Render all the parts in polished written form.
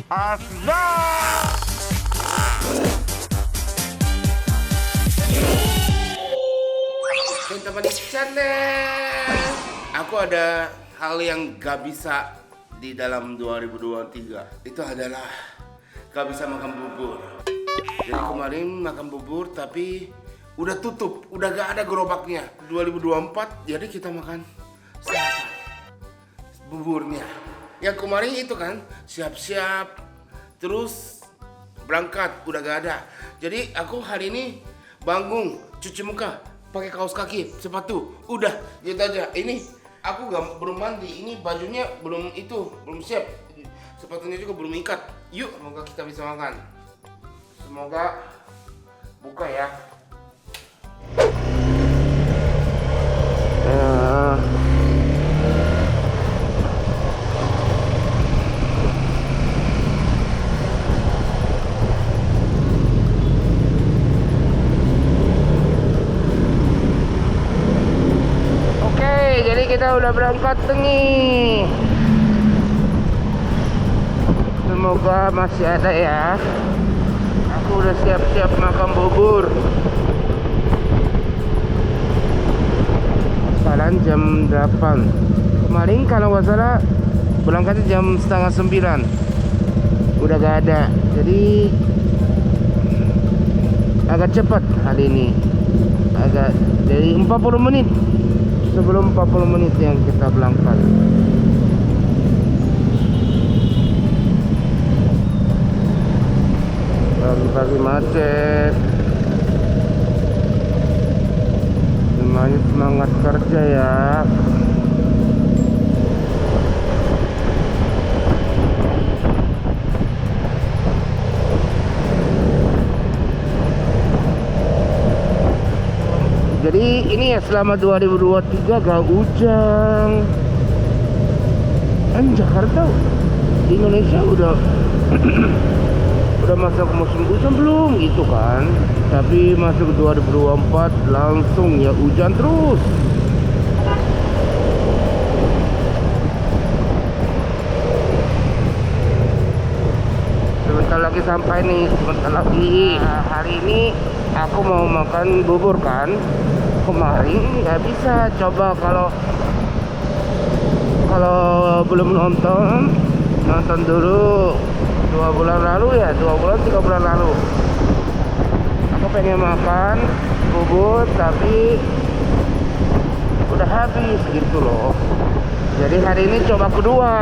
Asda. Teman-teman di channel, aku ada hal yang gak bisa di dalam 2023. Itu adalah gak bisa makan bubur. Jadi kemarin makan bubur tapi udah tutup, udah gak ada gerobaknya. 2024 jadi kita makan sarapan buburnya. Yang kemarin itu kan siap-siap terus berangkat udah gak ada. Jadi aku hari ini bangun cuci muka pakai kaos kaki, sepatu, udah gitu aja. Ini aku belum mandi, ini bajunya belum siap, sepatunya juga belum ikat. Yuk, semoga kita bisa makan. Semoga buka ya. Kita udah berangkat nih. Semoga masih ada ya. Aku udah siap-siap makan bubur. Sekarang jam 8. Kemarin kalau nggak salah berangkatnya jam setengah 9. Udah gak ada. Jadi agak cepat hari ini. Agak dari 40 menit. Sebelum 40 menit yang kita berangkat. Pagi-pagi macet. Semuanya semangat kerja ya. Jadi ini ya selama 2023 gak hujan. Jakarta di Indonesia udah udah masuk musim hujan belum gitu kan. Tapi masuk 2024 langsung ya hujan terus. Sebentar lagi sampai nih, sebentar lagi. Hari ini aku mau makan bubur kan. Kemarin nggak bisa. Coba kalau belum nonton dulu 2 bulan lalu ya, 2 bulan 3 bulan lalu aku pengen makan bubur tapi udah habis gitu loh. Jadi hari ini coba kedua.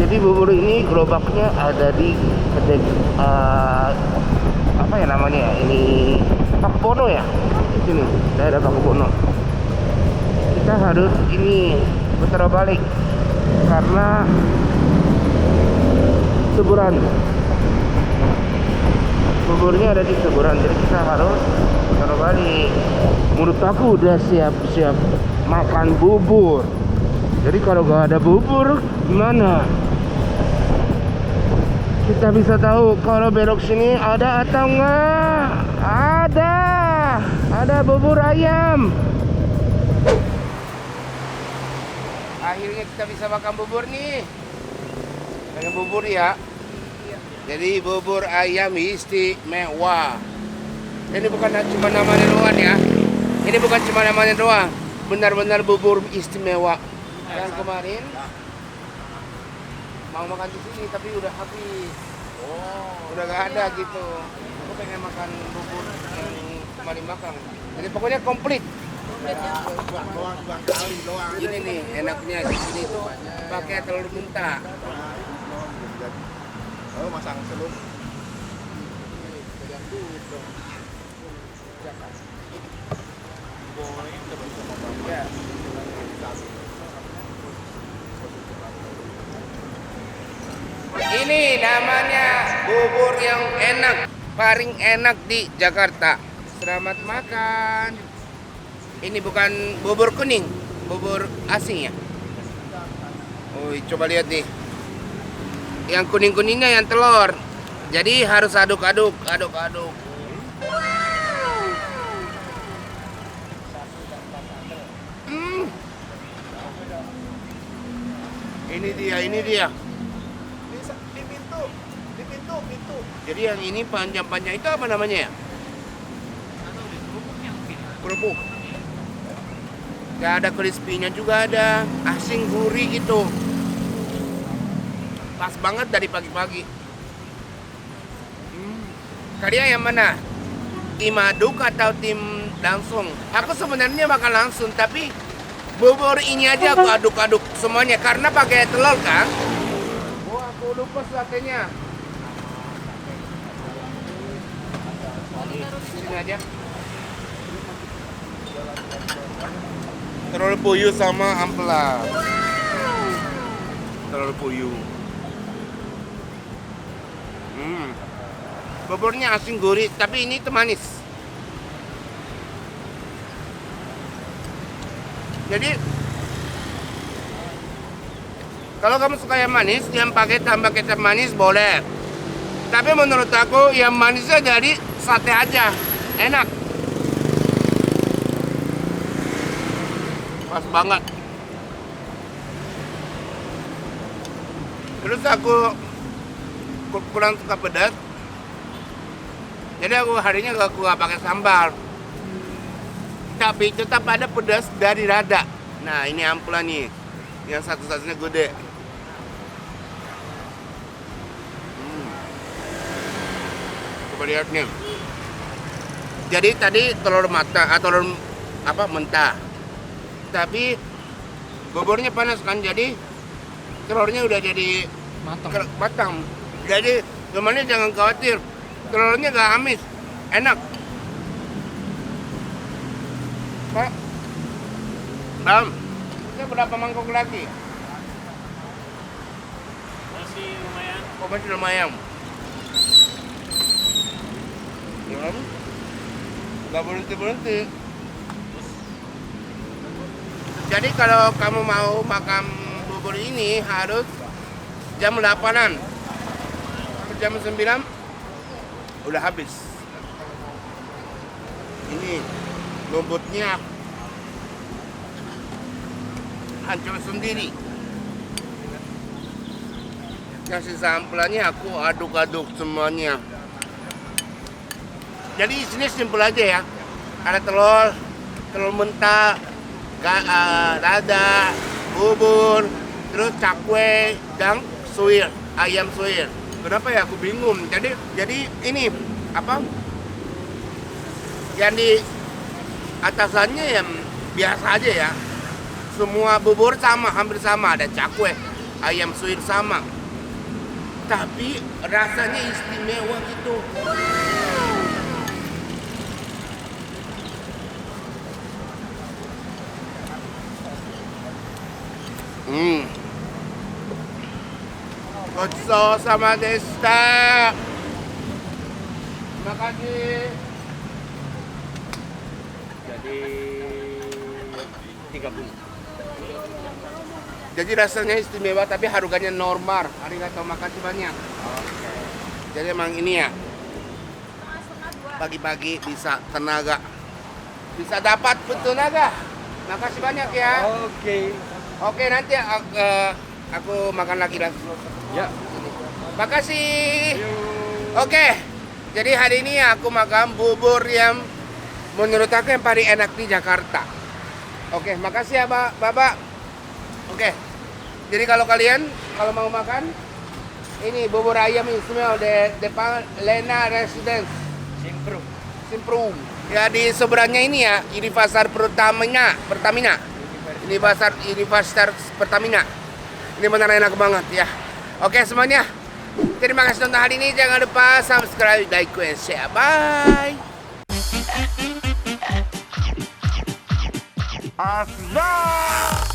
Jadi bubur ini gerobaknya ada di kedai apa ya namanya ya, ini Pakubono ya, di sini daerah Pakubono. Kita harus ini putar balik karena Seburan, buburnya ada di Seburan, jadi kita harus putar balik. Menurut aku udah siap-siap makan bubur. Jadi kalau gak ada bubur gimana? Kita bisa tahu kalau belok sini ada atau enggak? Ada bubur ayam. Akhirnya kita bisa makan bubur nih. Makan bubur ya. Jadi bubur ayam istimewa. Ini bukan cuma namanya doang ya. Ini bukan cuma namanya doang. Benar-benar bubur istimewa. Yang kemarin mau makan di sini tapi udah habis. Udah gak ada gitu. Aku pengen makan bubur yang kemarin makan. Jadi pokoknya komplit. Ini nih enaknya di sini tuh pakai telur mentah. Oh, masang selum. Ya. Ini namanya bubur yang enak, paling enak di Jakarta. Selamat makan. Ini bukan bubur kuning, bubur asing ya. Oh, coba lihat nih. Yang kuning-kuningnya yang telur. Jadi harus aduk-aduk. Ini dia. Di pintu. Jadi yang ini panjang-panjang itu apa namanya ya? Kerupuk. Gak ada crispy-nya juga ada. Asin gurih gitu. Pas banget dari pagi-pagi. Kalian yang mana? Tim aduk atau tim langsung? Aku sebenarnya makan langsung, tapi bubur ini aja aku aduk-aduk semuanya karena pakai telur kan. Oh, aku lupa satenya. Sini aja. Telur puyuh sama ampela. Telur puyuh. Buburnya asin gurih, tapi ini tuh manis. Jadi kalau kamu suka yang manis, yang pakai tambah kecap manis boleh. Tapi menurut aku yang manisnya dari sate aja, enak. Pas banget. Terus aku kurang suka pedas. Jadi aku harinya aku nggak pakai sambal. Tapi tetap ada pedas dari rada. Nah ini ampela nih, yang satu-satunya gede. Coba lihat nih. Jadi tadi telur mata atau telur mentah. Tapi buburnya panas kan, jadi telurnya udah jadi matang. Jadi temannya jangan khawatir, telurnya gak amis, enak. Pak, Bang, ini berapa mangkok lagi? Masih lumayan. Oh, masih lumayan. Ya, gak berhenti. Jadi kalau kamu mau makan bubur ini harus jam 8-an. Jam 9 udah habis. Ini lembutnya hancur sendiri. Kasih sampelannya aku aduk-aduk semuanya. Jadi isinya simpel aja ya. Ada telur mentah, dada, bubur, terus cakwe dan suwir, ayam suwir. Kenapa ya aku bingung. Jadi ini apa? Yang di atasannya yang biasa aja ya. Semua bubur sama, hampir sama. Ada cakwe, ayam suwir sama. Tapi rasanya istimewa gitu. Gozo sama desta. Terima kasih. Jadi 30. Jadi rasanya istimewa tapi harganya normal. Arigatou, makasih banyak. Jadi emang ini ya. Pagi-pagi bisa tenaga. Bisa dapat tenaga. Makasih banyak ya. Oke, nanti aku makan lagi. Ya. Makasih. Oke. Jadi hari ini aku makan bubur yang menurut aku yang paling enak di Jakarta. Oke, makasih ya, Bapak. Oke. Jadi kalau kalian mau makan ini bubur ayam istimewa di depan Lena Residence Simpru. Ya di seberangnya ini ya, ini pasar Pertamina. Ini pasar Pertamina. Ini benar enak banget ya. Oke semuanya. Terima kasih nonton hari ini. Jangan lupa subscribe, like, and share. Bye. Asda.